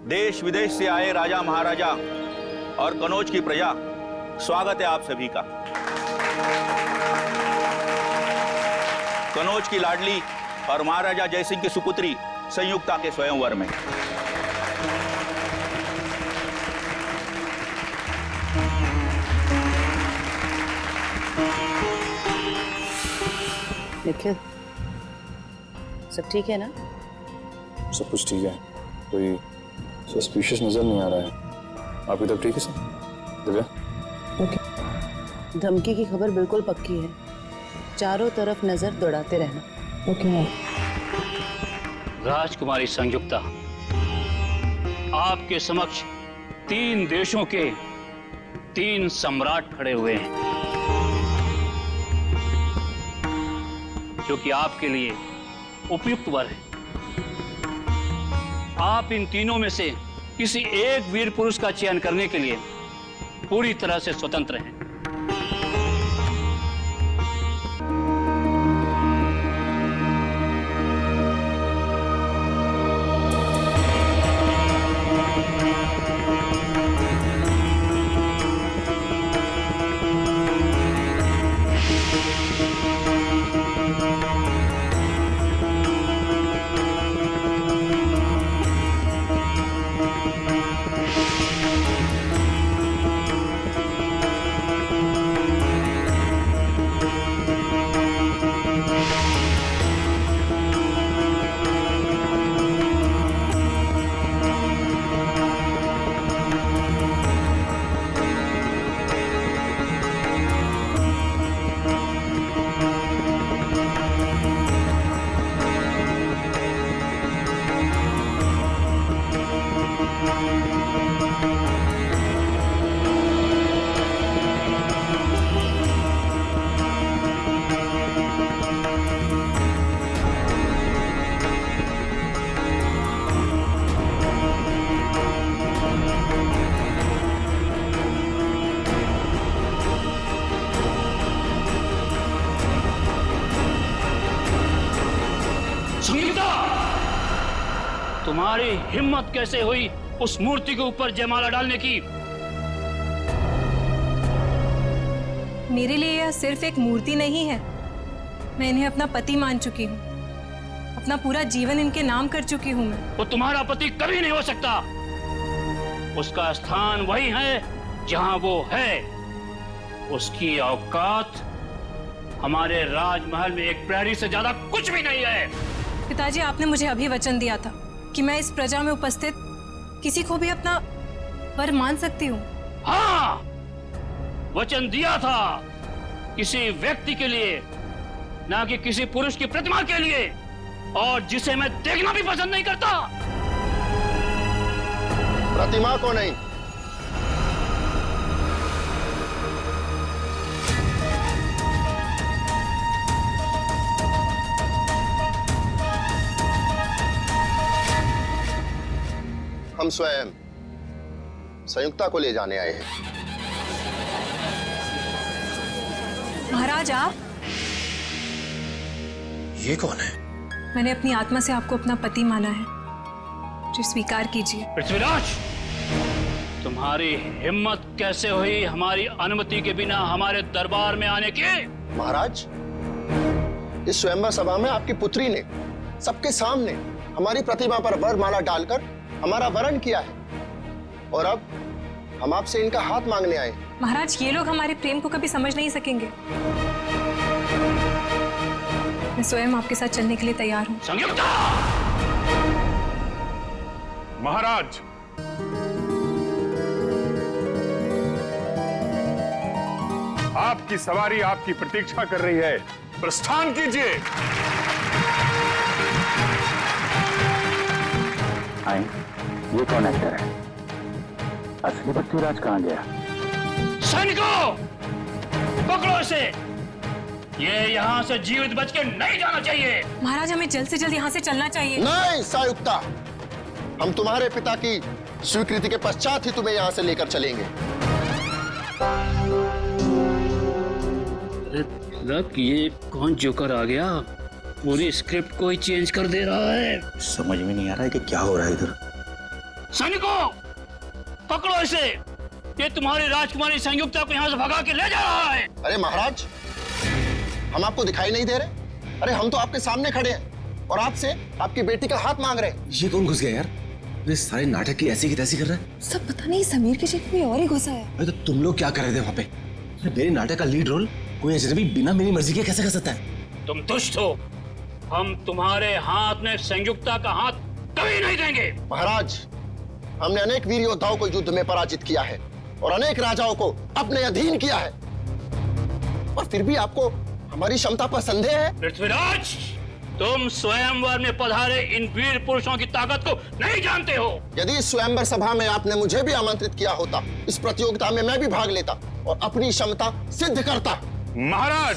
देश विदेश से आए राजा महाराजा और कनौज की प्रजा, स्वागत है आप सभी का। कनौज की लाडली और महाराजा जयसिंह की सुपुत्री संयुक्ता के स्वयंवर में निखिल, सब ठीक है ना? सब कुछ ठीक है, कोई सस्पिशियस नजर नहीं आ रहा है। आप इधर ठीक है सर? दिव्या? ओके। धमकी की खबर बिल्कुल पक्की है, चारों तरफ नजर दौड़ाते रहना। ओके। राजकुमारी संयुक्ता, आपके समक्ष 3 देशों के 3 सम्राट खड़े हुए हैं, जो कि आपके लिए उपयुक्त वर है। आप इन तीनों में से किसी एक वीर पुरुष का चयन करने के लिए पूरी तरह से स्वतंत्र हैं। तुम्हारी हिम्मत कैसे हुई उस मूर्ति के ऊपर जयमाला डालने की? मेरे लिए यह सिर्फ एक मूर्ति नहीं है, मैं इन्हें अपना पति मान चुकी हूँ। अपना पूरा जीवन इनके नाम कर चुकी हूँ मैं। वो तुम्हारा पति कभी नहीं हो सकता। उसका स्थान वही है जहां वो है। उसकी औकात हमारे राजमहल में एक प्रहरी से ज्यादा कुछ भी नहीं है। पिताजी, आपने मुझे अभी वचन दिया था कि मैं इस प्रजा में उपस्थित किसी को भी अपना वर मान सकती हूँ। हाँ, वचन दिया था, किसी व्यक्ति के लिए, ना कि किसी पुरुष की प्रतिमा के लिए, और जिसे मैं देखना भी पसंद नहीं करता। प्रतिमा को नहीं, हम स्वयं संयुक्ता को ले जाने आए हैं। महाराज, आप? ये कौन है? मैंने अपनी आत्मा से आपको अपना पति माना है, जो स्वीकार कीजिए। पृथ्वीराज, तुम्हारी हिम्मत कैसे हुई हमारी अनुमति के बिना हमारे दरबार में आने की? महाराज, इस स्वयंवर सभा में आपकी पुत्री ने सबके सामने हमारी प्रतिमा पर वरमाला डालकर हमारा वरण किया है, और अब हम आपसे इनका हाथ मांगने आए। महाराज, ये लोग हमारे प्रेम को कभी समझ नहीं सकेंगे। मैं स्वयं आपके साथ चलने के लिए तैयार हूँ। संयुक्ता! महाराज, आपकी सवारी आपकी प्रतीक्षा कर रही है, प्रस्थान कीजिए। आए, ये कौन एक्टर है? असली पृथ्वीराज कहाँ गया? सैनिकों, पकड़ो इसे। ये यहाँ से जीवित बच के नहीं जाना चाहिए। महाराज, हमें जल्द से जल्द यहाँ से चलना चाहिए। नहीं संयुक्ता, हम तुम्हारे पिता की स्वीकृति के पश्चात ही तुम्हें यहाँ से लेकर चलेंगे। मतलब ये कौन जोकर आ गया? पूरी स्क्रिप्ट को ही चेंज कर दे रहा है। समझ में नहीं आ रहा है कि क्या हो रहा है इधर। सैनिकों, पकड़ो इसे। ये तुम्हारी राजकुमारी संयुक्ता को यहाँ से भगा के ले जा रहा है। अरे महाराज, हम आपको दिखाई नहीं दे रहे? अरे हम तो आपके सामने खड़े हैं और आपसे आपकी बेटी का हाथ मांग रहे हैं। ये कौन घुस गया यार? ये सारे नाटक की ऐसी की तैसी कर रहा है। सब पता नहीं समीर की जगह कोई और ही घुसा है। अरे तो तुम लोग क्या कर रहे थे वहाँ पे? अरे मेरे नाटक का लीड रोल कोई अजनबी बिना मेरी मर्जी के कैसे कर सकता है? तुम दुष्ट हो। हम तुम्हारे हाथ में संयुक्ता का हाथ कभी नहीं देंगे। महाराज, हमने अनेक वीर योद्धाओं को युद्ध में पराजित किया है और अनेक राजाओं को अपने अधीन किया है, और फिर भी आपको हमारी क्षमता पर संदेह है? पृथ्वीराज, तुम स्वयंवर में पधारे इन वीर पुरुषों की ताकत को नहीं जानते हो। यदि इस स्वयंवर सभा में आपने मुझे भी आमंत्रित किया होता, इस प्रतियोगिता में मैं भी भाग लेता और अपनी क्षमता सिद्ध करता। महाराज,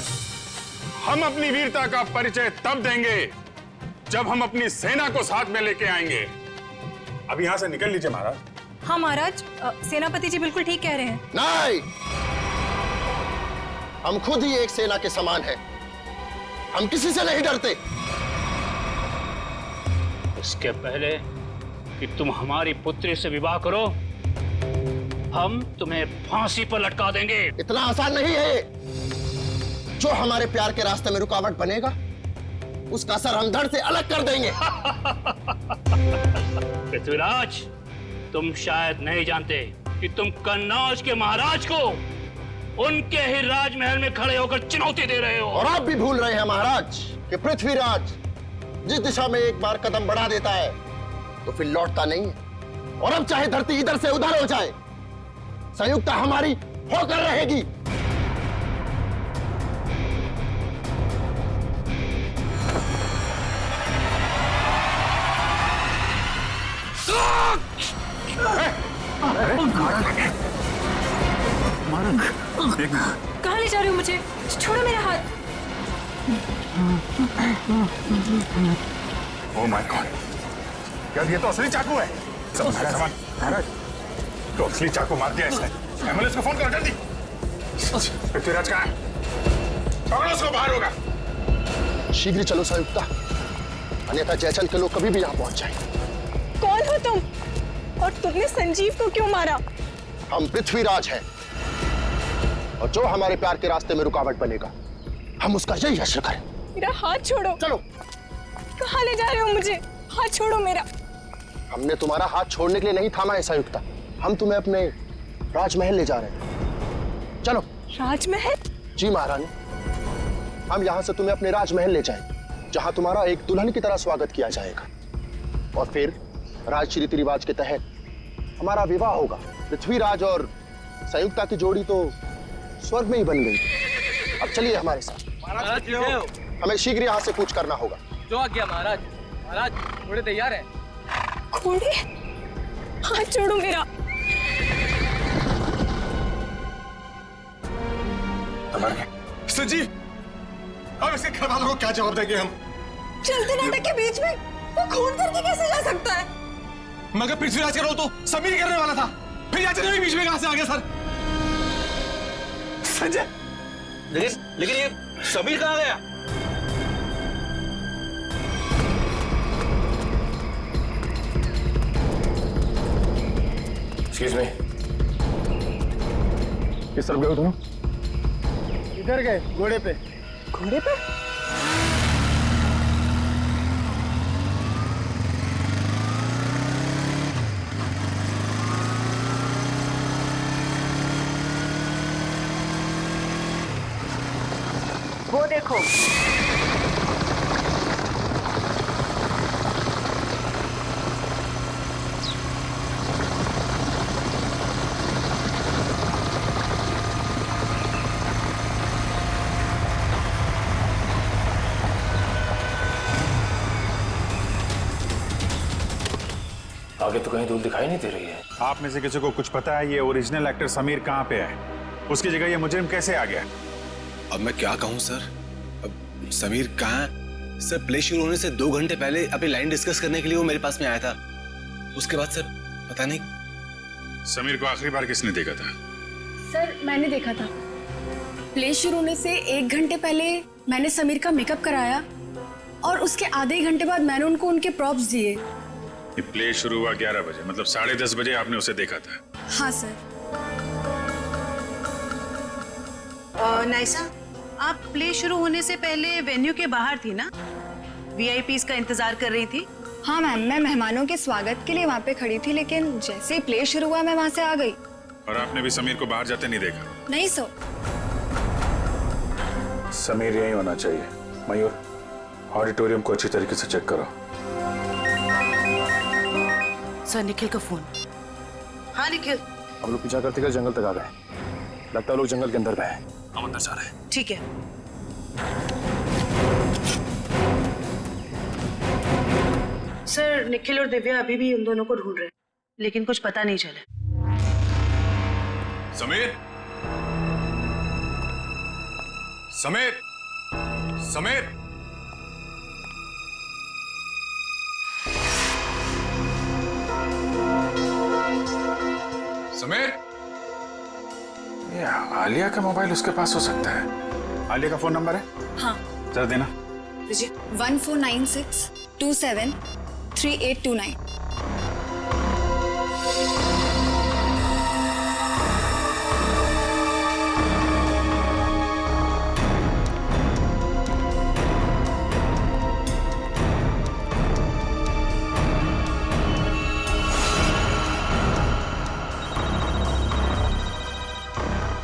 हम अपनी वीरता का परिचय तब देंगे जब हम अपनी सेना को साथ में लेके आएंगे। अब यहां से निकल लीजिए महाराज। हाँ महाराज, सेनापति जी बिल्कुल ठीक कह रहे हैं। नहीं, हम खुद ही एक सेना के समान हैं। हम किसी से नहीं डरते। इसके पहले कि तुम हमारी पुत्री से विवाह करो, हम तुम्हें फांसी पर लटका देंगे। इतना आसान नहीं है। जो हमारे प्यार के रास्ते में रुकावट बनेगा, उसका सर हम धड़ से अलग कर देंगे। पृथ्वीराज, तुम शायद नहीं जानते कि तुम कन्नौज के महाराज को उनके ही राजमहल में खड़े होकर चुनौती दे रहे हो। और आप भी भूल रहे हैं महाराज कि पृथ्वीराज जिस दिशा में एक बार कदम बढ़ा देता है तो फिर लौटता नहीं है। और अब चाहे धरती इधर से उधर हो जाए, संयुक्ता हमारी होकर रहेगी। कहाँ ले जा रहे हो मुझे? छोड़ो मेरा हाथ। ओह माय गॉड, यार ये तो असली चाकू है। सब मेरा सामान। महाराज, तो असली चाकू मार दिया इसने। एम्बुलेंस को फोन कर जल्दी। पृथ्वीराज कहाँ है? पकड़ो उसको, बाहर होगा। शीघ्र चलो संयुक्ता, अन्यथा जयचल के लोग कभी भी यहाँ पहुंच जाएंगे। कौन हो तुम? और तुमने संजीव को क्यों मारा? हम पृथ्वीराज हैं, और जो हमारे प्यार के रास्ते में रुकावट बनेगा, हम उसका यही हश्र करें। मेरा हाथ छोड़ो। चलो। कहाँ ले जा रहे हो मुझे? हाथ छोड़ो मेरा। हमने तुम्हारा हाथ छोड़ने के लिए नहीं थामा है संयुक्ता। हम तुम्हें अपने राजमहल ले जा रहे हैं। चलो। राजमहल? जी महारानी, हम यहाँ से तुम्हें अपने राजमहल ले जाएंगे, जहाँ तुम्हारा एक दुल्हन की तरह स्वागत किया जाएगा, और फिर राज रीति रिवाज के तहत हमारा विवाह होगा। पृथ्वीराज और संयुक्ता की जोड़ी तो स्वर्ग में ही बन गई। अब चलिए हमारे साथ। हमें शीघ्र यहाँ से कूच करना होगा। जो आ गया महाराज। महाराज, घोड़े तैयार है। घोड़े? हाथ छोड़ो मेरा। संजीव, अब इसके घर वालों को क्या जवाब देंगे हम? चलते नाटक के बीच में वो खून करके कैसे जा सकता है? मगर पृथ्वीराज का रोल तो समीर करने वाला था, फिर याचन भी बीच में कहां से आ गया सर? संजय, लेकिन ये समीर कहाँ गया? एक्सक्यूज मी, किस तरफ गए हो तुम? इधर गए, घोड़े पे। घोड़े पे? वो देखो। आगे तो कहीं धूल दिखाई नहीं दे रही है। आप में से किसी को कुछ पता है ये ओरिजिनल एक्टर समीर कहाँ पे है? उसकी जगह ये मुजरिम कैसे आ गया? अब मैं क्या कहूँ सर? अब समीर कहाँ है? सर, प्ले शुरू होने से 2 घंटे पहले अपनी लाइन डिस्कस करने के लिए वो मेरे पास में आया था। उसके बाद सर पता नहीं। समीर को आखिरी बार किसने देखा था? सर, मैंने देखा था। प्ले शुरू होने से 1 घंटे पहले मैंने समीर का मेकअप कराया और उसके आधे घंटे बाद मैंने उनको उनके प्रॉप्स दिए। ये प्ले शुरू हुआ 11 बजे, मतलब 10:30 बजे आपने उसे देखा था। हाँ सर। नाइसा, आप प्ले शुरू होने से पहले वेन्यू के बाहर थी ना? वीआईपीज का इंतजार कर रही थी? हाँ मैम, मैं मेहमानों के स्वागत के लिए वहाँ पे खड़ी थी, लेकिन जैसे ही प्ले शुरू हुआ मैं वहाँ से आ गई। और आपने भी समीर को बाहर जाते नहीं देखा? नहीं सर। समीर यही होना चाहिए। मयूर, ऑडिटोरियम को अच्छी तरीके से चेक करो। सर, निखिल का फोन। हाँ निखिल। हम लोग पीछा करते जंगल तक आ गए। लगता है लोग जंगल के अंदर गए हैं। हम अंदर जा रहे हैं। ठीक है। सर, निखिल और दिव्या अभी भी उन दोनों को ढूंढ रहे हैं, लेकिन कुछ पता नहीं चला। समीर, समीर, समीर, समीर। ये आलिया का मोबाइल उसके पास हो सकता है। आलिया का फोन नंबर है? हाँ। जरा देना। 1496273829।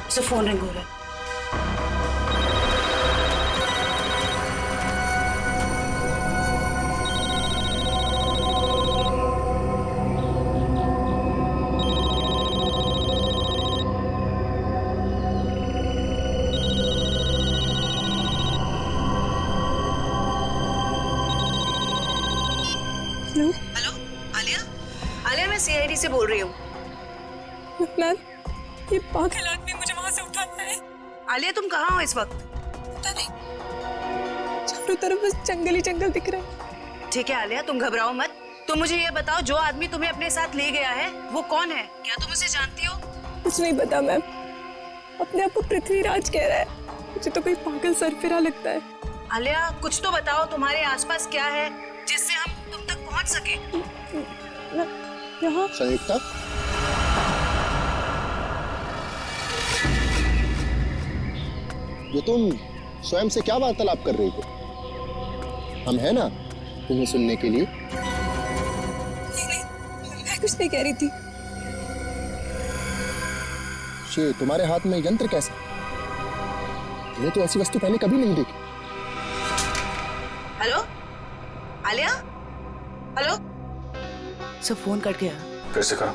उसे फोन रिंग हो रहा है। हेलो, आलिया? आलिया, मैं सीआईडी से बोल रही हूँ। मैम, ये पागल आदमी मुझे वहां से उठाता है। आलिया, तुम कहाँ हो इस वक्त? पता नहीं, चारों तरफ बस जंगल ही जंगल दिख रहा है। ठीक है आलिया, तुम घबराओ मत। तुम मुझे ये बताओ, जो आदमी तुम्हें अपने साथ ले गया है वो कौन है? क्या तुम उसे जानती हो? कुछ नहीं पता मैम, अपने आप को पृथ्वीराज कह रहा है। मुझे तो कोई पागल सरफिरा लगता है। आलिया, कुछ तो बताओ, तुम्हारे आसपास क्या है जिससे हम तुम तक पहुंच सके? यहाँ संयुक्ता, ये तुम स्वयं से क्या वार्तालाप कर रही हो? हम है ना तुम्हें सुनने के लिए। नहीं, मैं कुछ नहीं कह रही थी। ये तुम्हारे हाथ में यंत्र कैसा? मैंने तो ऐसी वस्तु पहले कभी नहीं देखी। हेलो आलिया? हेलो? सब फोन कट गया। फिर से करो।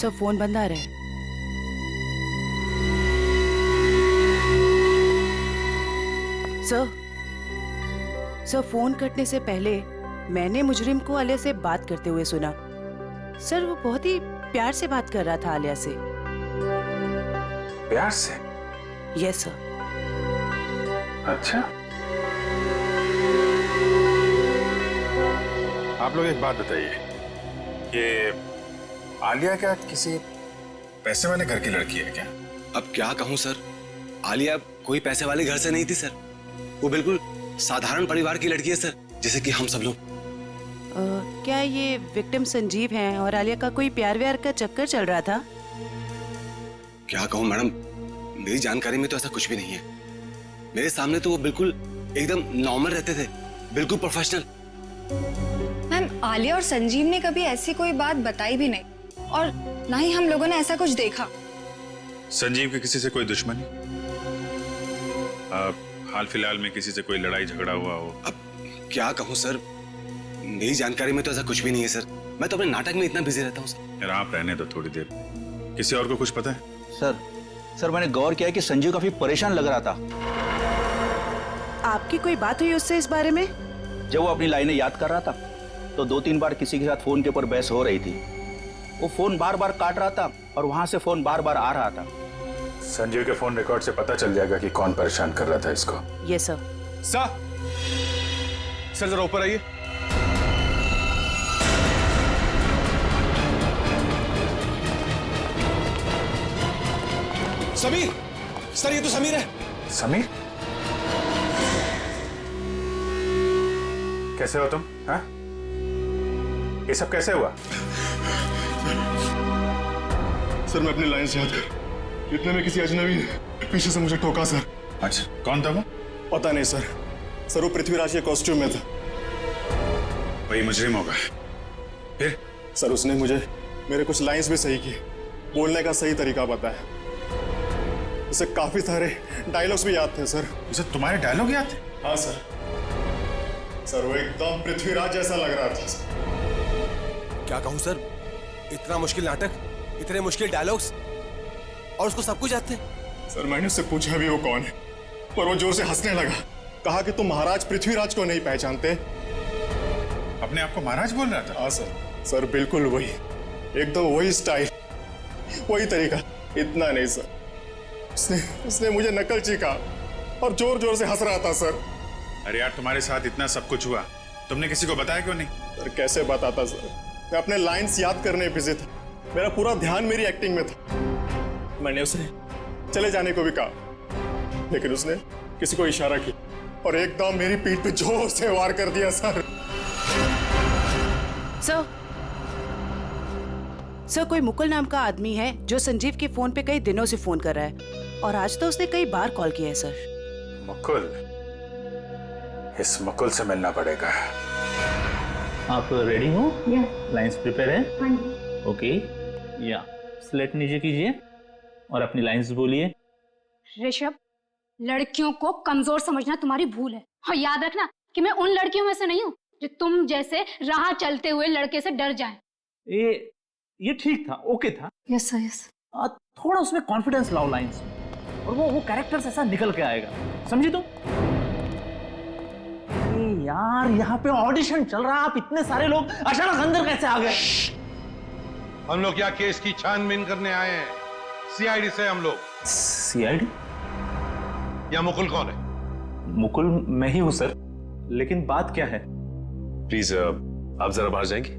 सब फोन बंद आ रहे हैं। सर, फोन कटने से पहले मैंने मुजरिम को आलिया से बात करते हुए सुना। सर, वो बहुत ही प्यार से बात कर रहा था आलिया से। प्यार से? Yes sir. अच्छा, आप लोग एक बात बताइए, ये आलिया क्या किसी पैसे वाले घर की लड़की है क्या? अब क्या कहूँ सर, आलिया कोई पैसे वाले घर से नहीं थी सर। वो बिल्कुल साधारण परिवार की लड़की है सर, जैसे कि हम सब लोग। क्या ये विक्टिम संजीव हैं और आलिया का कोई प्यार व्यार का चक्कर चल रहा था? क्या कहूँ मैडम, मेरी जानकारी में तो ऐसा कुछ भी नहीं है। मेरे सामने तो वो बिल्कुल एकदम नॉर्मल रहते थे, बिल्कुल प्रोफेशनल। मैम, आलिया और संजीव ने कभी ऐसी कोई बात बताई भी नहीं, और ना ही हम लोगों ने ऐसा कुछ देखा। संजीव की किसी से कोई दुश्मनी? हाल फिलहाल में किसी से कोई लड़ाई झगड़ा हुआ हो? अब क्या कहूँ सर, मेरी जानकारी में तो ऐसा कुछ भी नहीं है सर। मैं तो अपने नाटक में इतना बिजी रहता हूँ सर। यार आप रहने दो थोड़ी देर। किसी और को कुछ पता है? सर, मैंने गौर किया कि संजीव काफी परेशान लग रहा था। आपकी कोई बात हुई उससे इस बारे में? जब वो अपनी लाइनें याद कर रहा था तो 2-3 बार किसी के साथ फोन के ऊपर बहस हो रही थी। वो फोन बार बार काट रहा था और वहां से फोन बार बार आ रहा था। संजीव के फोन रिकॉर्ड से पता चल जाएगा कि कौन परेशान कर रहा था इसको। Yes sir. सर जरा ऊपर आइए। समीर, सर ये तो समीर है। समीर? कैसे हो तुम? हाँ, ये सब कैसे हुआ? सर मैं अपनी लाइंस याद कर, इतने में किसी अजनबी ने पीछे से मुझे ठोका सर। अच्छा, कौन था वो? पता नहीं सर। सर वो पृथ्वीराज के कॉस्ट्यूम में था। वही मुजरिम होगा। फिर? सर उसने मुझे मेरे कुछ लाइंस भी सही किए, बोलने का सही तरीका बताया। उसे काफी सारे डायलॉग्स भी याद थे सर। उसे तुम्हारे डायलॉग याद थे? हाँ सर। सर वो एकदम पृथ्वीराज जैसा लग रहा था सर। क्या कहूँ सर, इतना मुश्किल नाटक, इतने मुश्किल डायलॉग्स, और उसको सब कुछ याद थे। सर मैंने उससे पूछा भी वो कौन है, पर वो जोर से हंसने लगा। कहा कि तुम महाराज पृथ्वीराज को नहीं पहचानते। अपने आप को महाराज बोल रहा था? हाँ सर। सर बिल्कुल वही, एकदम वही स्टाइल, वही तरीका। इतना नहीं सर, उसने मुझे नकलची कहा और जोर जोर से हंस रहा था सर। अरे यार, तुम्हारे साथ इतना सब कुछ हुआ, तुमने किसी को बताया क्यों नहीं? सर कैसे बताता सर, मैं अपने लाइंस याद करने बिजी था। मेरा पूरा ध्यान मेरी एक्टिंग में था। मैंने उसे चले जाने को भी कहा, लेकिन उसने किसी को इशारा किया और एकदम मेरी पीठ पे जोर से वार कर दिया सर। सर कोई मुकुल नाम का आदमी है जो संजीव के फोन पे कई दिनों से फोन कर रहा है, और आज तो उसने कई बार कॉल किया है सर। मुकुल? इस मुकुल से मिलना पड़ेगा। आप रेडी हो? लाइंस प्रिपेयर है? ओके, या स्लेट नीचे कीजिए और अपनी लाइंस बोलिए। ऋषभ, लड़कियों को कमजोर समझना तुम्हारी भूल है, और याद रखना कि मैं उन लड़कियों में से नहीं हूँ जो तुम जैसे राह चलते हुए लड़के से डर जाए। ये ठीक था, ओके था। Yes sir, yes. थोड़ा उसमें कॉन्फिडेंस लाओ लाइंस में, और वो कैरेक्टर ऐसा निकल के आएगा, समझी तुम? यार यहाँ पे ऑडिशन चल रहा है, आप इतने सारे लोग अचानक अंदर कैसे आ गए? हम लोग क्या केस की छानबीन करने आए हैं? सीआईडी से हम लोग। सीआईडी? या मुकुल कौन है? मुकुल मैं ही हूं सर, लेकिन बात क्या है? प्लीज आप जरा बाहर जाएंगे?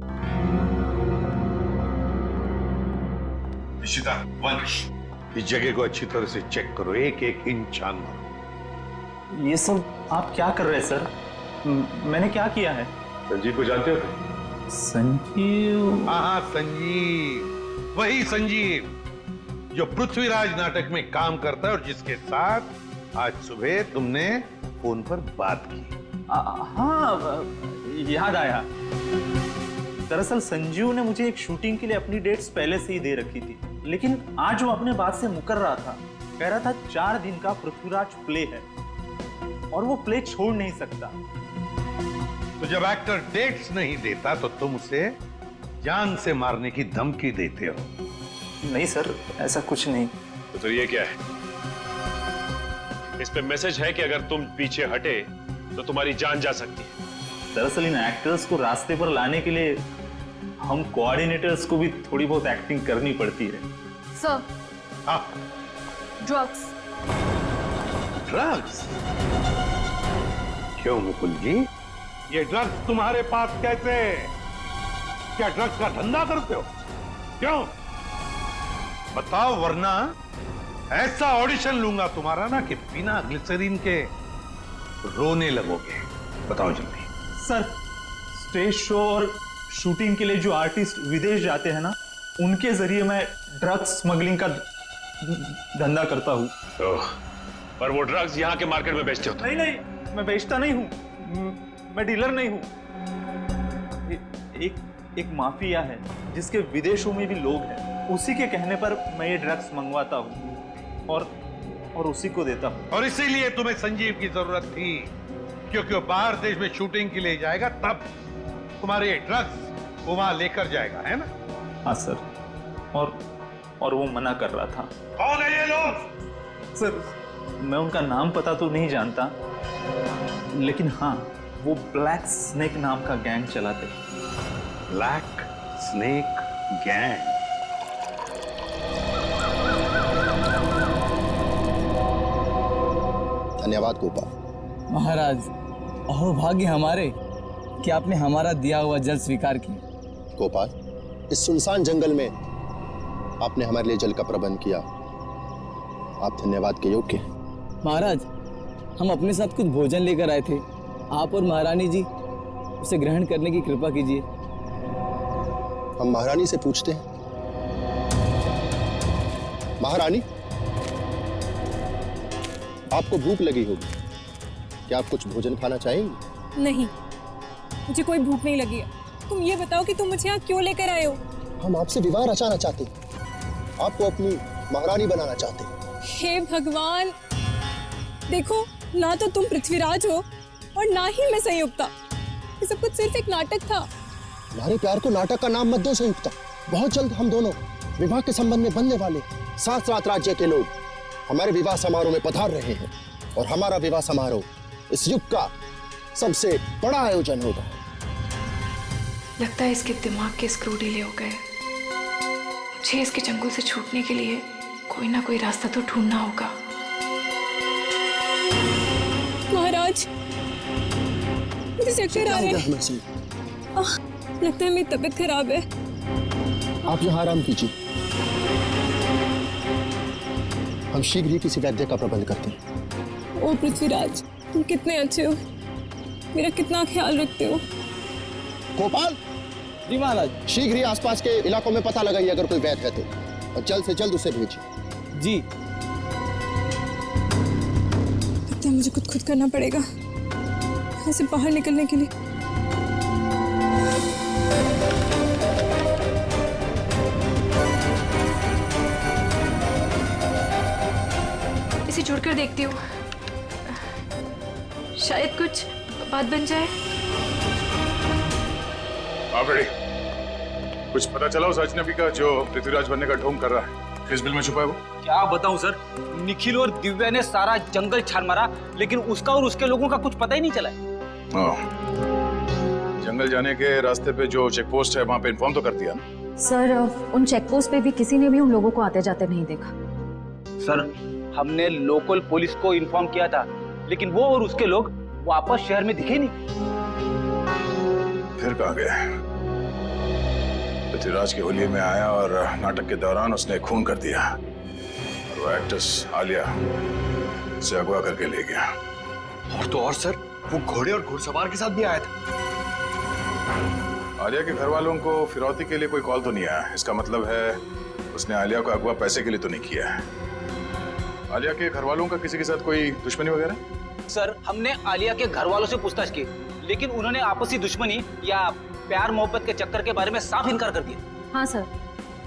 निशिता, वंश, इस जगह को अच्छी तरह से चेक करो, एक एक इंच छान मारो। ये सब आप क्या कर रहे हैं सर? मैंने क्या किया है? संजीव को जानते हो? संजीव? हाँ, संजीव, वही संजीव जो पृथ्वीराज नाटक में काम करता है और जिसके साथ आज सुबह तुमने फोन पर बात की। हाँ, याद आया। दरअसल संजीव ने मुझे एक शूटिंग के लिए अपनी डेट्स पहले से ही दे रखी थी, लेकिन आज वो अपने बात से मुकर रहा था। कह रहा था 4 दिन का पृथ्वीराज प्ले है और वो प्ले छोड़ नहीं सकता। तो जब एक्टर डेट्स नहीं देता तो तुम उसे जान से मारने की धमकी देते हो? नहीं सर, ऐसा कुछ नहीं। तो फिर ये क्या है? इस पे मैसेज है कि अगर तुम पीछे हटे तो तुम्हारी जान जा सकती है। दरअसल इन एक्टर्स को रास्ते पर लाने के लिए हम कोऑर्डिनेटर्स को भी थोड़ी बहुत एक्टिंग करनी पड़ती है। Sir, drugs. ड्रग्स? क्यों मुकुल जी, ये ड्रग्स तुम्हारे पास कैसे? क्या ड्रग्स का धंधा करते हो? क्यों बताओ, वरना ऐसा ऑडिशन लूंगा तुम्हारा ना कि बिना ग्लिसरीन के रोने लगोगे। बताओ जल्दी। सर, स्टेज शो और शूटिंग के लिए जो आर्टिस्ट विदेश जाते हैं ना, उनके जरिए मैं ड्रग्स स्मगलिंग का धंधा करता हूँ। पर वो ड्रग्स यहाँ के मार्केट में बेचते हो? नहीं, मैं बेचता नहीं हूँ, मैं डीलर नहीं हूँ। एक माफिया है जिसके विदेशों में भी लोग हैं, उसी के कहने पर मैं ये ड्रग्स मंगवाता हूँ और उसी को देता हूँ। और इसीलिए तुम्हें संजीव की जरूरत थी, क्योंकि वो बाहर देश में शूटिंग के लिए जाएगा, तब तुम्हारे ये ड्रग्स वो वहां लेकर जाएगा, है ना? हाँ सर, और वो मना कर रहा था। कौन है ये लोग? सर, मैं उनका नाम पता तो नहीं जानता, लेकिन हाँ, वो ब्लैक स्नेक नाम का गैंग चलाते। Black snake gang? धन्यवाद गोपाल। महाराज, अहो भाग्य हमारे कि आपने हमारा दिया हुआ जल स्वीकार किया। गोपाल, इस सुनसान जंगल में आपने हमारे लिए जल का प्रबंध किया, आप धन्यवाद के योग्य हैं। महाराज, हम अपने साथ कुछ भोजन लेकर आए थे। आप और महारानी जी उसे ग्रहण करने की कृपा कीजिए। हम महारानी से पूछते हैं। महारानी, आपको भूख लगी होगी, क्या आप कुछ भोजन खाना चाहेंगी? नहीं, मुझे कोई भूख नहीं लगी है। तुम ये बताओ कि तुम मुझे यहाँ क्यों लेकर आए हो? हम आपसे विवाह रचाना चाहते हैं, आपको अपनी महारानी बनाना चाहते हैं। हे भगवान, देखो, ना तो तुम पृथ्वीराज हो और ना ही मैं संयुक्ता। ये सब कुछ सिर्फ एक नाटक था। हमारे प्यार को नाटक का नाम मत दो संयुक्ता। बहुत जल्द हम दोनों विवाह के संबंध में बनने वाले 7 राज्य के लोग हमारे विवाह समारोह में पधार रहे हैं और हमारा विवाह समारोह इस युग का सबसे बड़ा आयोजन होगा। लगता है इसके दिमाग के स्क्रू ढीले हो गए। मुझे इसके चंगुल से छूटने के लिए कोई ना कोई रास्ता तो ढूंढना होगा। महाराज, मुझे चक्कर आ रहे हैं। लगता है मेरी तबीयत खराब है। आप यहाँ आराम कीजिए, हम शीघ्र ही किसी वैद्य का प्रबंध करते हैं। ओ पृथ्वीराज, तुम कितने अच्छे हो, मेरा कितना ख्याल रखते हो। गोपाल जी महाराज। शीघ्र ही आसपास के इलाकों में पता लगाइए अगर कोई वैद्य है तो, और जल्द से जल्द उसे भेजिए। जी। लगता है मुझे खुद करना पड़ेगा यहाँ से बाहर निकलने के लिए। इसे जोड़कर देखती हूँ, शायद कुछ बात बन जाए। हाँ बेटी, कुछ पता चला उस अजनबी का जो पृथ्वीराज बनने का ढोंग कर रहा है? किस बिल में छुपा है वो? क्या बताऊं सर, निखिल और दिव्या ने सारा जंगल छान मारा, लेकिन उसका और उसके लोगों का कुछ पता ही नहीं चला। जंगल जाने के रास्ते पे जो चेक पोस्ट है वहाँ पे इन्फॉर्म तो कर दिया ना? सर, उन चेक पोस्ट पे भी किसी ने भी उन लोगों को आते जाते नहीं देखा। सर, हमने लोकल पुलिस को इन्फॉर्म किया था, लेकिन वो और उसके लोग वापस शहर में दिखे नहीं। फिर कहाँ गए? पृथ्वीराज के होलिये में आया और नाटक के दौरान उसने खून कर दिया और वो एक्ट्रेस आलिया से अगवा करके ले गया। और तो और सर, वो घोड़े और घुड़सवार के साथ भी आया था। आलिया के घर वालों को फिरौती के लिए कोई कॉल तो नहीं आया। इसका मतलब है उसने आलिया को अगवा पैसे के लिए तो नहीं किया है। आलिया के घर वालों का किसी के साथ कोई दुश्मनी वगैरह? सर, हमने आलिया के घर वालों से पूछताछ की, लेकिन उन्होंने आपसी दुश्मनी या प्यार मोहब्बत के चक्कर के बारे में साफ इनकार कर दिया। हाँ सर,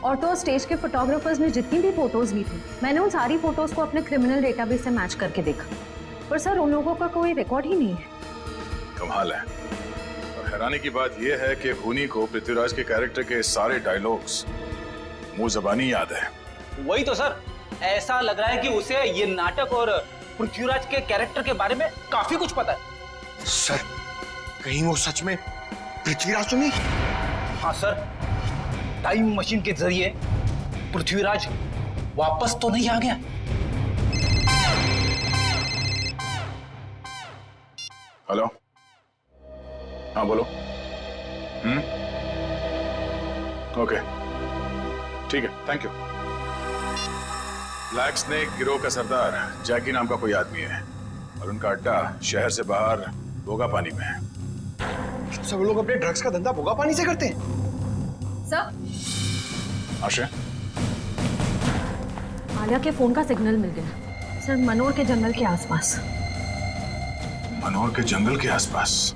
और तो स्टेज के फोटोग्राफर्स ने जितनी भी फोटोज ली थी, मैंने उन सारी फोटोज को अपने क्रिमिनल डेटाबेस से मैच करके देखा, पर सर उन लोगों का कोई रिकॉर्ड ही नहीं है। कमाल है। और हैरानी की बात यह है कि खूनी को पृथ्वीराज के कैरेक्टर के सारे डायलॉग्स मुंह ज़बानी याद है। वही तो सर, ऐसा लग रहा है कि उसे ये नाटक और पृथ्वीराज के कैरेक्टर के बारे में काफी कुछ पता है। सर, कहीं वो सच में पृथ्वीराज तो नहीं? हाँ सर, टाइम मशीन के जरिए पृथ्वीराज वापस तो नहीं आ गया? हेलो, हाँ बोलो। ओके, ठीक है, थैंक यू। ब्लैक स्नेक गिरोह का सरदार जैकी नाम का कोई आदमी है और उनका अड्डा शहर से बाहर भोगा पानी में है। सब लोग अपने ड्रग्स का धंधा भोगा पानी से करते हैं। सर, आशा, आलिया के फोन का सिग्नल मिल गया सर, मनोर के जंगल के आसपास। मनोर के जंगल के आसपास?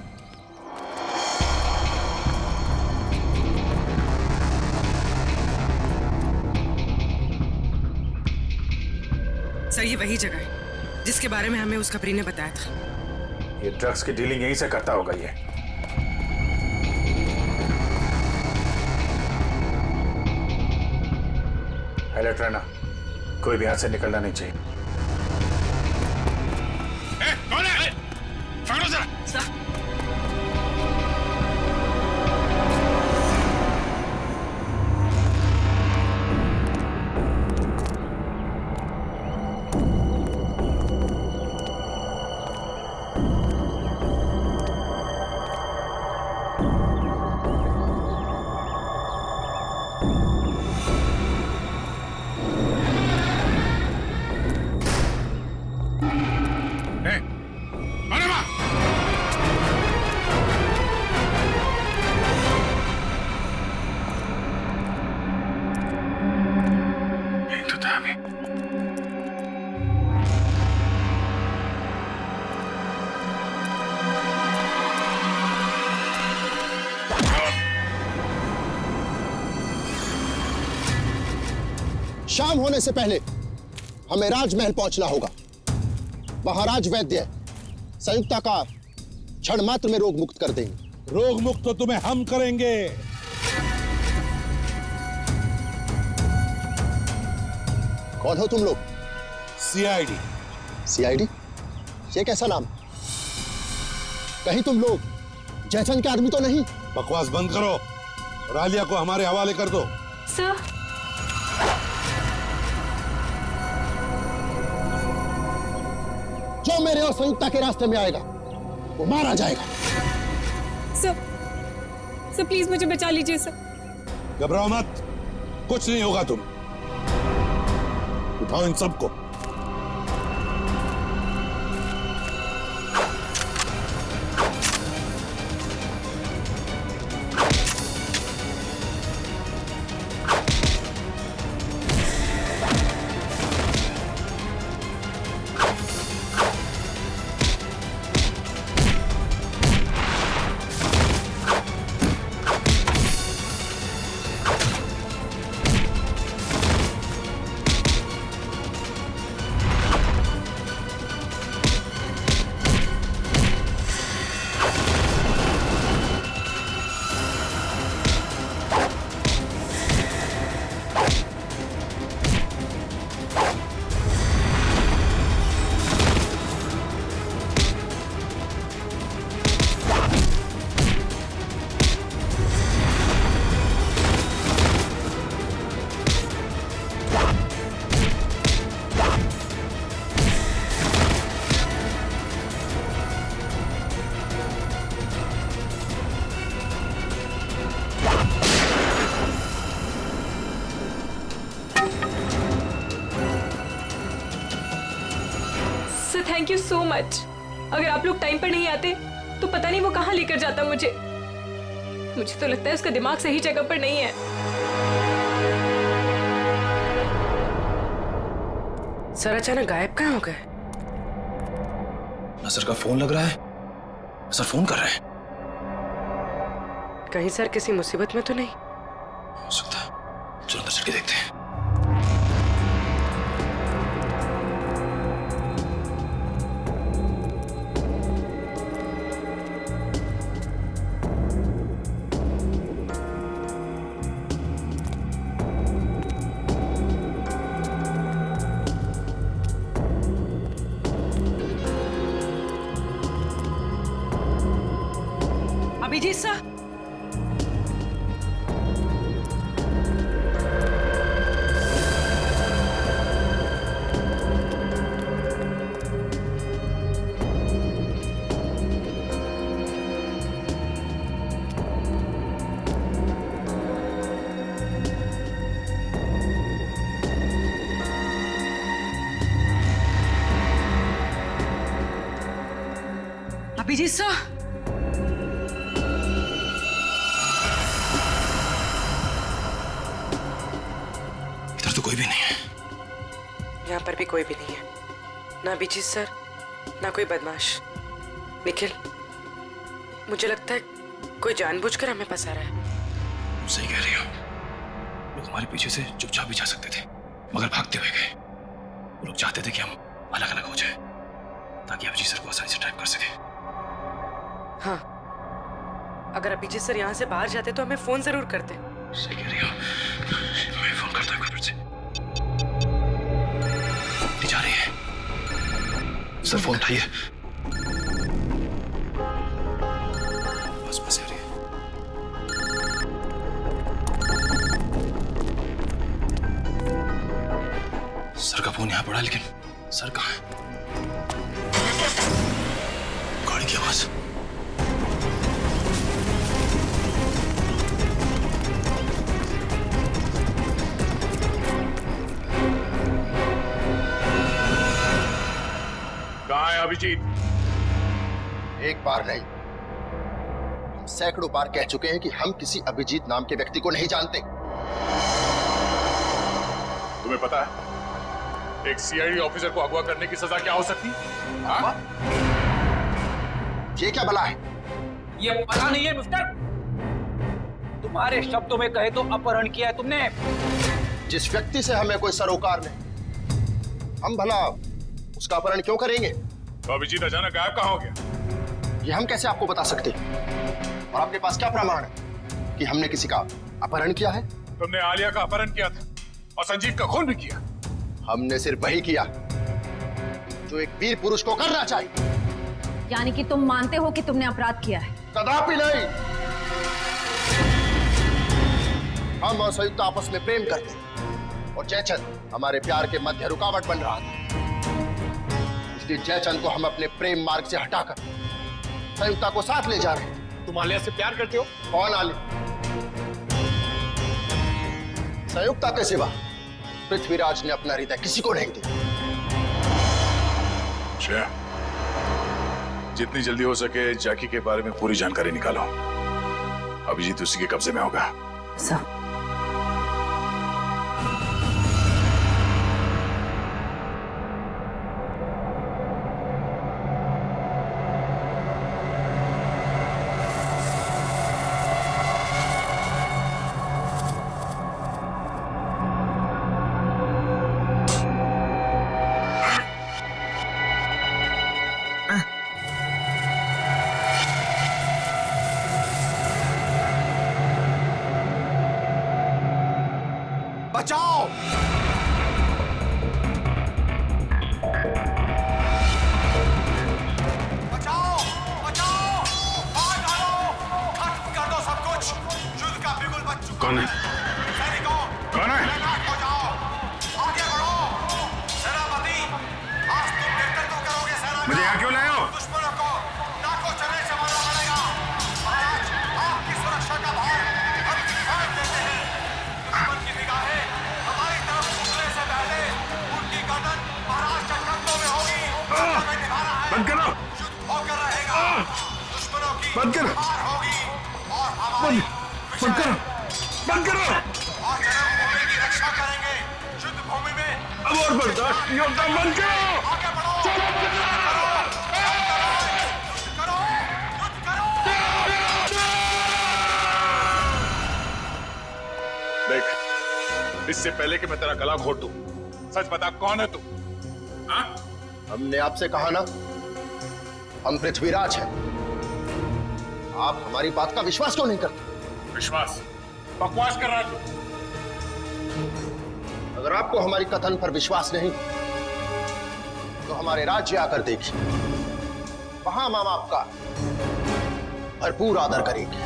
सर, ये वही जगह है जिसके बारे में हमें उस खबरी ने बताया था। ये ड्रग्स की डीलिंग यहीं से करता होगा ये। अलर्ट रहना, कोई भी हाथ से निकलना नहीं चाहिए। कौन है? पकड़ो जरा। शाम होने से पहले हमें राजमहल पहुंचना होगा। महाराज वैद्य संयुक्ता का क्षण मात्र में रोग मुक्त कर देंगे। रोग मुक्त तो तुम्हें हम करेंगे। कौन हो तुम लोग? सीआईडी। सीआईडी? ये कैसा नाम? कहीं तुम लोग जयचंद के आदमी तो नहीं? बकवास बंद करो और आलिया को हमारे हवाले कर दो। सर, जो मेरे और संयुक्ता के रास्ते में आएगा वो मारा जाएगा। सर प्लीज मुझे बचा लीजिए सर। घबराओ मत, कुछ नहीं होगा। तुम उठाओ इन सबको। Thank you so much. अगर आप लोग टाइम पर नहीं आते तो पता नहीं वो कहाँ लेकर जाता मुझे। मुझे तो लगता है उसका दिमाग सही जगह पर नहीं है। सर अचानक गायब कहाँ हो गए? सर का फोन लग रहा है। सर फोन कर रहे हैं। कहीं सर किसी मुसीबत में तो नहीं? हो सकता है, चलो अंदर चल के देखते हैं। अभिजीत सर, अभिजीत सर, तो कोई भी नहीं है। यहाँ पर भी कोई भी नहीं है। ना अभिजीत सर, ना कोई बदमाश। निखिल, मुझे लगता है कोई जानबूझकर हमें फंसा रहा है। सही कह रही हो। लोग हमारे पीछे से चुपचाप भी जा सकते थे, मगर भागते हुए गए। वो लोग चाहते थे कि हम अलग अलग हो जाएं, ताकि अभिजीत सर को आसानी से ट्रैप कर सके। हाँ, अगर अभिजीत सर यहाँ से बाहर जाते तो हमें फोन जरूर करते। सही कह रही हो। मैं फोन करता हूँ फिर से। जा रही है। सर फोन उठाइए। बस आ रही है। सर का फोन यहाँ पड़ा, लेकिन सर कहाँ है? गाड़ी की आवाज। कहाँ है अभिजीत? एक बार नहीं, हम सैकड़ों बार कह चुके हैं कि हम किसी अभिजीत नाम के व्यक्ति को नहीं जानते। तुम्हें पता है एक सीआईडी ऑफिसर को अगवा करने की सजा क्या हो सकती है? हाँ? ये क्या भला है? ये पता नहीं है मिस्टर। तुम्हारे शब्दों में कहे तो अपहरण किया है तुमने। जिस व्यक्ति से हमें कोई सरोकार नहीं, हम भला उसका अपहरण क्यों करेंगे? तो अभिजीत अचानक गायब कहाँ हो गया? ये हम कैसे आपको बता सकते हैं? और आपके पास क्या प्रमाण है कि हमने किसी का अपहरण किया है? तुमने आलिया का अपहरण किया था और संजीव का खून भी किया। हमने सिर्फ वही किया जो एक वीर पुरुष को करना चाहिए। यानी कि तुम मानते हो कि तुमने अपराध किया है? कदापि नहीं। हम और संयुक्त आपस में प्रेम करते हैं और जयचंद हमारे प्यार के मध्य रुकावट बन रहा था, इसलिए जयचंद को हम अपने प्रेम मार्ग से हटाकर संयुक्ता को साथ ले जा रहे हैं। तुम आलिया से प्यार करते हो? कौन आलिया? संयुक्ता के सिवा पृथ्वीराज ने अपना हृदय किसी को नहीं दिया। जितनी जल्दी हो सके जैकी के बारे में पूरी जानकारी निकालो। अभिजीत उसी के कब्जे में होगा। सर बचाओ! बचाओ! बचाओ! मार डालो! खत्म कर दो सब कुछ! युद्ध का बिगुल बज चुका कौन है? सैनिकों! कौन है? तैनात हो जाओ! आगे बढ़ो! सेनापति! आज तुम नेतृत्व करोगे सेना का! मुझे यहाँ क्यों लाए हो? दुश्मनों को नाकों चने से मारना पड़ेगा! महाराज, आपकी सुरक्षा का भार हम स्वयं देते हैं। दुश्मन की निगाहें हमारी तरफ उठने से पहले उनकी गर्दन महाराज के कंधों में होगी। हमें निभाना है। बंद करो! युद्ध होकर रहेगा। दुश्मनों की बंद करो! हार होगी और हमारी बंद करो! बंद करो! और जन्मभूमि की रक्षा करेंगे। युद्ध भूमि में अब और बर्दाश्त नहीं होता। बंद करो! आगे बढ़ो! देख, इससे पहले कि मैं तेरा गला घोट दूं, सच बता कौन है तू? हाँ? हमने आपसे कहा ना, हम पृथ्वीराज हैं। आप हमारी बात का विश्वास क्यों नहीं करते? विश्वास? बकवास कर रहा है तू। अगर आपको हमारी कथन पर विश्वास नहीं तो हमारे राज्य आकर देखिए, वहां हम आपका भरपूर आदर करेंगे।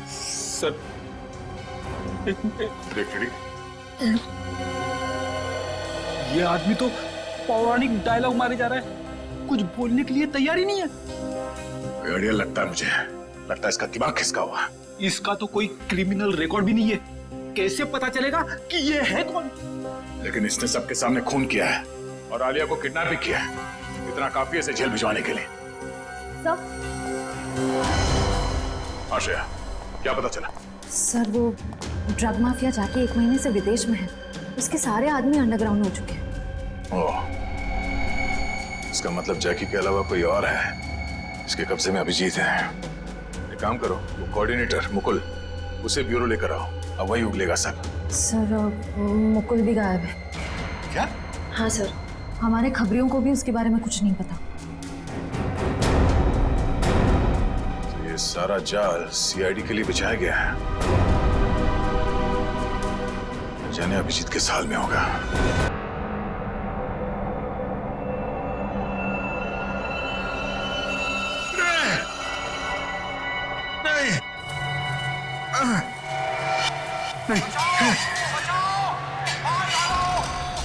सर देख, ये आदमी तो पौराणिक डायलॉग मारे जा रहा है, कुछ बोलने के लिए तैयार ही नहीं है। आइडिया लगता है मुझे, लगता है इसका दिमाग खिसका हुआ। इसका तो कोई क्रिमिनल रिकॉर्ड भी नहीं है, कैसे पता चलेगा कि ये है कौन? लेकिन इसने सबके सामने खून किया है और आलिया को किडनैप भी किया है। इतना काफी है इसे जेल भिजवाने के लिए। सर आशया, क्या पता चला? सर वो ड्रग माफिया जाके 1 महीने से विदेश में है, उसके सारे आदमी अंडरग्राउंड हो चुके हैं। ओह, इसका मतलब जैकी के अलावा कोई और है। इसके कब्जे में अभिजीत है। एक काम करो, वो कोऑर्डिनेटर मुकुल, उसे ब्यूरो लेकर आओ, अब वही उगलेगा सब। सर मुकुल भी गायब है। क्या? हाँ सर, हमारे खबरियों को भी उसके बारे में कुछ नहीं पता। तो ये सारा जाल सीआईडी के लिए बिछाया गया है। जाने अभिजीत किस हाल में होगा। नहीं।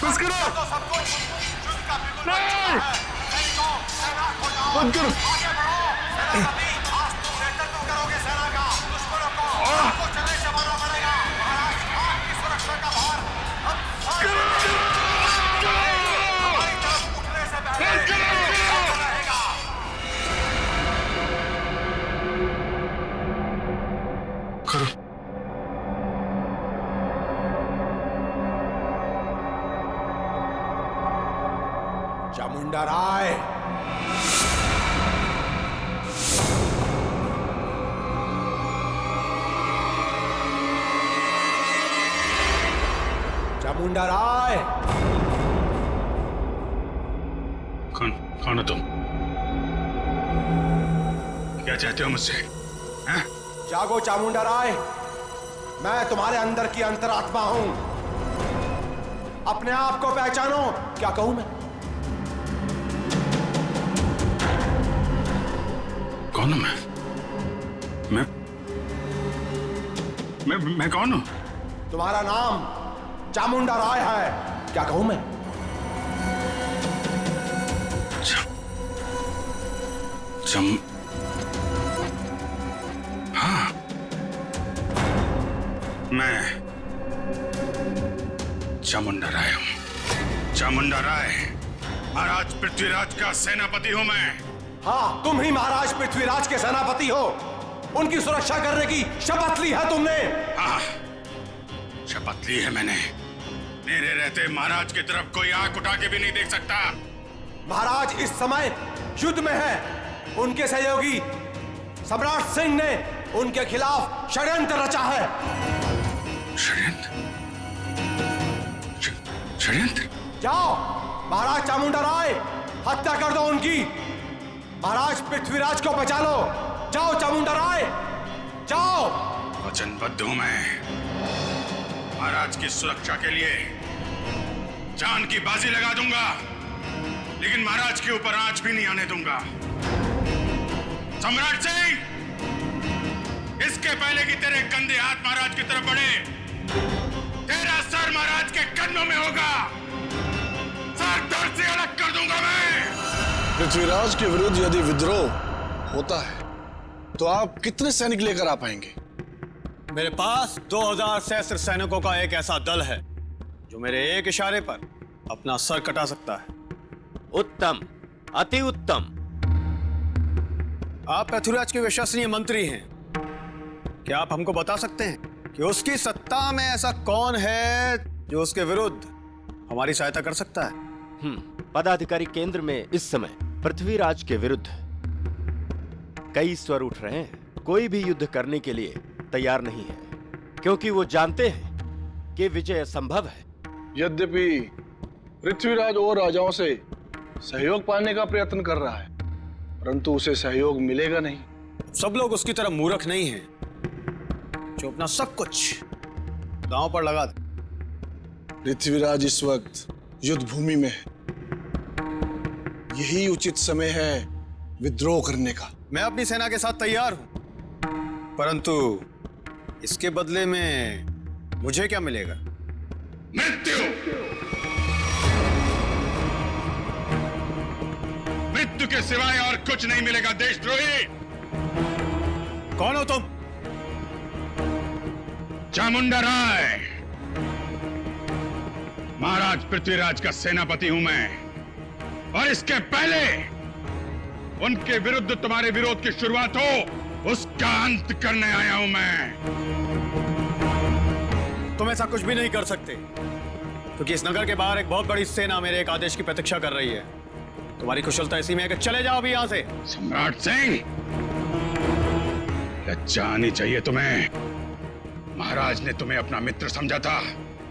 बस करो। सब कुछ युद्ध का बिगुल बज चुका है। सैनिकों, तैनात हो जाओ। बंद करो। आगे बढ़ो। सेनापति, आज तुम नेतृत्व करोगे सेना का। दुश्मनों को नाकों चने से मारना पड़ेगा। महाराज, आपकी सुरक्षा का भार हम स्वयं लेते हैं। हमारी तरफ उठने से पहले युद्ध रहेगा। करो। चामुंडा राय, चामुंडा राय। कौन हो तुम? क्या चाहते हो मुझसे? हैं? जागो चामुंडा राय, मैं तुम्हारे अंदर की अंतरात्मा हूं। अपने आप को पहचानो। क्या कहूं मैं? कौन हूं मैं कौन हूं? तुम्हारा नाम चामुंडा राय है। क्या कहूं मैं? हाँ, मैं चामुंडा राय हूं। चामुंडा राय, महाराज पृथ्वीराज का सेनापति हूं मैं। हाँ, तुम ही महाराज पृथ्वीराज के सेनापति हो। उनकी सुरक्षा करने की शपथ ली है तुमने। हाँ, शपथ ली है मैंने। मेरे रहते महाराज की तरफ कोई आंख उठा के भी नहीं देख सकता। महाराज इस समय युद्ध में है। उनके सहयोगी सम्राट सिंह ने उनके खिलाफ षड्यंत्र रचा है। षड्यंत्र? जाओ महाराज चामुंडा राय, हत्या कर दो उनकी। महाराज पृथ्वीराज को बचा लो। जाओ चामुंडा राय, जाओ। वचनबद्ध हूं मैं। महाराज की सुरक्षा के लिए जान की बाजी लगा दूंगा, लेकिन महाराज के ऊपर आंच भी नहीं आने दूंगा। सम्राट सिंह, इसके पहले कि तेरे गंदे हाथ महाराज की तरफ बढ़े, तेरा सर महाराज के कंधों में होगा। सर धड़ से अलग कर दूंगा मैं। पृथ्वीराज के विरुद्ध यदि विद्रोह होता है तो आप कितने सैनिक लेकर आ पाएंगे? मेरे पास 2000 सहस्त्र सैनिकों का एक ऐसा दल है जो मेरे एक इशारे पर अपना सर कटा सकता है। उत्तम, अति उत्तम। आप पृथ्वीराज के विश्वसनीय मंत्री हैं। क्या आप हमको बता सकते हैं कि उसकी सत्ता में ऐसा कौन है जो उसके विरुद्ध हमारी सहायता कर सकता है? पदाधिकारी केंद्र में इस समय पृथ्वीराज के विरुद्ध कई स्वर उठ रहे हैं। कोई भी युद्ध करने के लिए तैयार नहीं है, क्योंकि वो जानते हैं कि विजय असंभव है। यद्यपि पृथ्वीराज और राजाओं से सहयोग पाने का प्रयत्न कर रहा है, परंतु उसे सहयोग मिलेगा नहीं। सब लोग उसकी तरह मूर्ख नहीं हैं जो अपना सब कुछ दांव पर लगा दे। पृथ्वीराज इस वक्त युद्ध भूमि में है। यही उचित समय है विद्रोह करने का। मैं अपनी सेना के साथ तैयार हूं, परंतु इसके बदले में मुझे क्या मिलेगा? मृत्यु। मृत्यु के सिवाय और कुछ नहीं मिलेगा देशद्रोही। कौन हो तुम? चामुंडा राय, महाराज पृथ्वीराज का सेनापति हूं मैं, और इसके पहले उनके विरुद्ध तुम्हारे विरोध की शुरुआत हो, उसका अंत करने आया हूं मैं। तुम ऐसा कुछ भी नहीं कर सकते, क्योंकि इस नगर के बाहर एक बहुत बड़ी सेना मेरे एक आदेश की प्रतीक्षा कर रही है। तुम्हारी कुशलता इसी में है कि चले जाओ अभी यहां से। सम्राट सिंह, लज्जा आनी चाहिए तुम्हें। महाराज ने तुम्हें अपना मित्र समझा था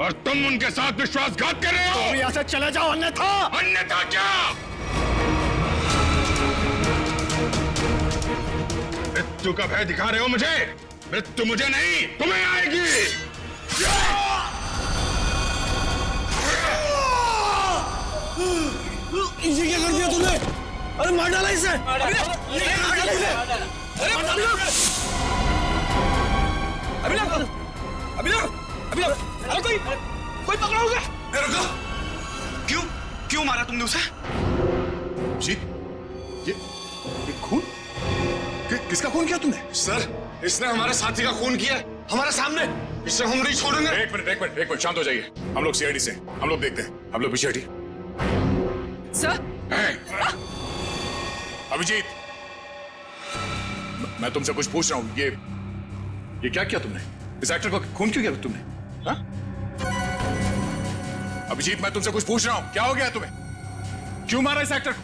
और तुम उनके साथ विश्वासघात कर रहे हो। तुम यहां से चले जाओ, अन्यथा क्या? मृत्यु का भय दिखा रहे हो मुझे? मृत्यु मुझे नहीं, तुम्हें आएगी। ये क्या कर दिया तुमने? अरे मार डाला इसे। कोई पकड़ा उसे। रुको, क्यों मारा तुमने उसे? जी, ये खून? किसका खून किया तुमने? सर, इसने हमारे साथी का खून किया हमारे सामने। इसे हम नहीं छोड़ेंगे। एक मिनट, शांत हो जाइए। हम लोग सीआईडी से, हम लोग देखते हैं। हम लोग पीछे हटिए। सर, अभिजीत, मैं तुमसे कुछ पूछ रहा हूं। ये क्या किया तुमने? इस एक्टर को खून क्यों किया तुमने? हाँ? अभिजीत, मैं तुमसे कुछ पूछ रहा हूं। क्या हो गया तुम्हें? क्यों मारा इस एक्टर को?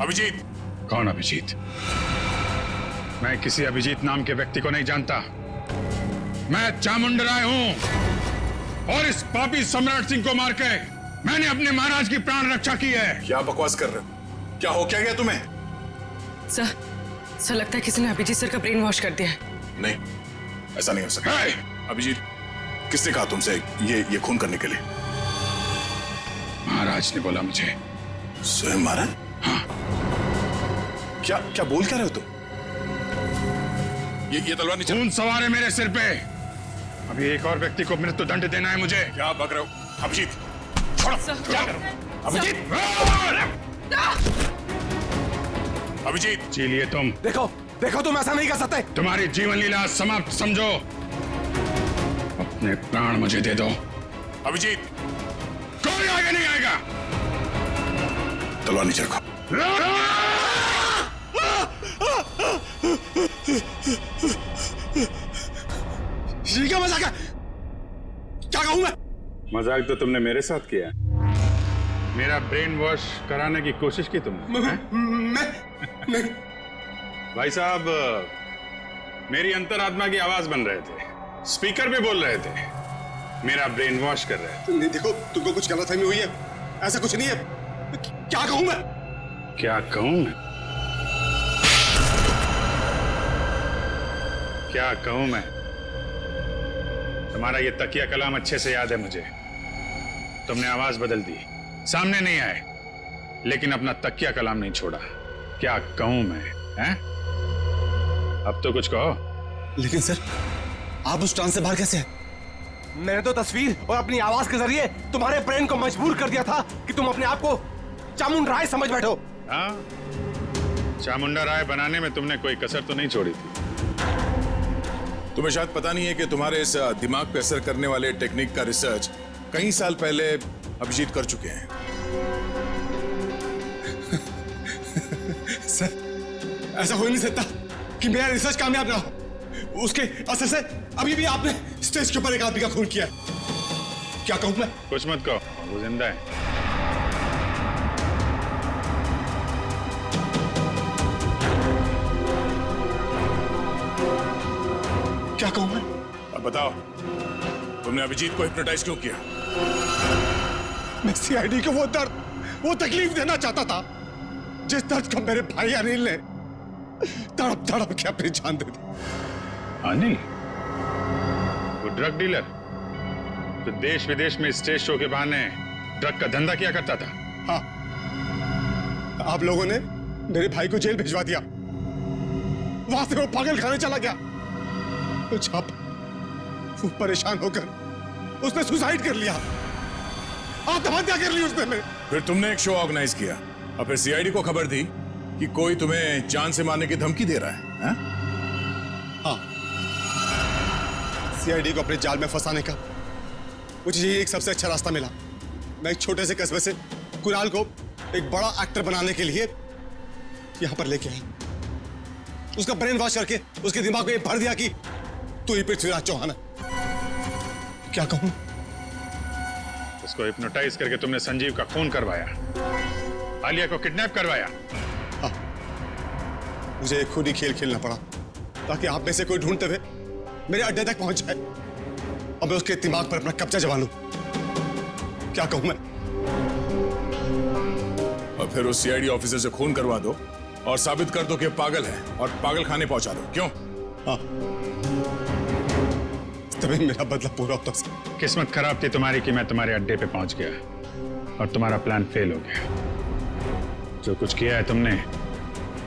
अभिजीत। कौन अभिजीत? मैं किसी अभिजीत नाम के व्यक्ति को नहीं जानता। मैं चामुंडा राय हूं और इस पापी सम्राट सिंह को मार के मैंने अपने महाराज की प्राण रक्षा की है। क्या बकवास कर रहे हो? क्या हो क्या गया तुम्हें? सर लगता है किसी ने अभिजीत सर का ब्रेन वॉश कर दिया है। नहीं, ऐसा नहीं हो सकता। अभिजीत, किसने कहा तुमसे ये खून करने के लिए? महाराज ने बोला मुझे। स्वयं महाराज? हाँ। क्या बोल क्या रहे हो तुम? ये तलवार नीचे। खून सवार है मेरे सिर पे। अभी एक और व्यक्ति को मृत्यु दंड देना है मुझे। क्या बक रहे हो? अभिजीत, छोड़ो। क्या करो? अभिजीत, अभिजीत, जी लिए तुम। देखो तुम ऐसा नहीं कर सकते। तुम्हारी जीवन लीला समाप्त समझो। अपने प्राण मुझे दे दो। अभिजीत, कोई आगे नहीं आएगा। तलवार नीचे रखो। क्या मजाक है? क्या कहूं मैं? मजाक तो तुमने मेरे साथ किया। मेरा ब्रेन वॉश कराने की कोशिश की तुमने। मैं भाई साहब, मेरी अंतरात्मा की आवाज बन रहे थे, स्पीकर भी बोल रहे थे, मेरा ब्रेन वॉश कर रहे थे। नहीं, देखो तुमको कुछ गलतफहमी हुई है, ऐसा कुछ नहीं है। क्या कहूं मैं? क्या कहूं मैं? क्या कहूं मैं? तुम्हारा ये तकिया कलाम अच्छे से याद है मुझे। तुमने आवाज बदल दी, सामने नहीं आए, लेकिन अपना तकिया कलाम नहीं छोड़ा। क्या कहूं मैं? हैं? अब तो कुछ कहो। लेकिन सर, आप उस ट्रांस से बाहर कैसे हैं? मैंने तो तस्वीर और अपनी आवाज के जरिए तुम्हारे ब्रेन को मजबूर कर दिया था कि तुम अपने आप को चामुंडा राय समझ बैठो। हाँ, चामुंडा राय बनाने में तुमने कोई कसर तो नहीं छोड़ी थी। तुम्हें शायद पता नहीं है कि तुम्हारे इस दिमाग पे असर करने वाले टेक्निक का रिसर्च कई साल पहले अभिजीत कर चुके हैं। सर, ऐसा हो नहीं सकता कि मेरा रिसर्च कामयाब ना हो। उसके असर से अभी भी आपने स्टेज के ऊपर एक आदमी का खून किया। क्या कहूं मैं? कुछ मत कहो, वो जिंदा है। क्या कहूं मैं? अब बताओ, तुमने अभिजीत को हिप्नोटाइज क्यों किया? मैं सीआईडी को वो दर्द, वो तकलीफ देना चाहता था जिस दर्द को मेरे भाई अनिल ने तड़प तड़प के अपनी जान दे दी। अनिल? वो ड्रग डीलर जो देश विदेश में स्टेज शो के बहाने ड्रग का धंधा किया करता था। हाँ, आप लोगों ने मेरे भाई को जेल भिजवा दिया। वहां से वो पागल खाने चला गया। तो जब वो परेशान होकर उसने सुसाइड कर लिया, आत्महत्या कर ली उसने। फिर तुमने एक शो ऑर्गेनाइज किया और फिर सीआईडी को खबर दी कि कोई तुम्हें जान से मारने की धमकी दे रहा है। हाँ, सीआईडी को अपने जाल में फंसाने का मुझे यही एक सबसे अच्छा रास्ता मिला। मैं एक छोटे से कस्बे से कुणाल को एक बड़ा एक्टर बनाने के लिए यहां पर लेके आया। उसका ब्रेन वॉश करके उसके दिमाग में भर दिया कि तू ही पृथ्वीराज चौहान है। क्या कहूं? उसको हिप्नोटाइज करके तुमने संजीव का खून करवाया, आलिया को किडनैप करवाया। हाँ, मुझे खुद ही खेल खेलना पड़ा ताकि आप में से कोई ढूंढते हुए मेरे अड्डे तक पहुंच जाए और मैं उसके दिमाग पर अपना कब्जा जमा लूं। क्या कहूं मैं? और फिर उस सीआईडी ऑफिसर से खून करवा दो और साबित कर दो कि पागल है और पागल खाने पहुंचा दो। क्यों? हाँ, तभी मेरा बदला पूरा होता है। किस्मत खराब थी तुम्हारी कि मैं तुम्हारे अड्डे पे पहुंच गया और तुम्हारा प्लान फेल हो गया। जो कुछ किया है तुमने,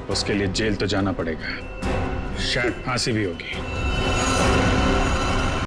उसके लिए जेल तो जाना पड़ेगा, शायद फांसी भी होगी।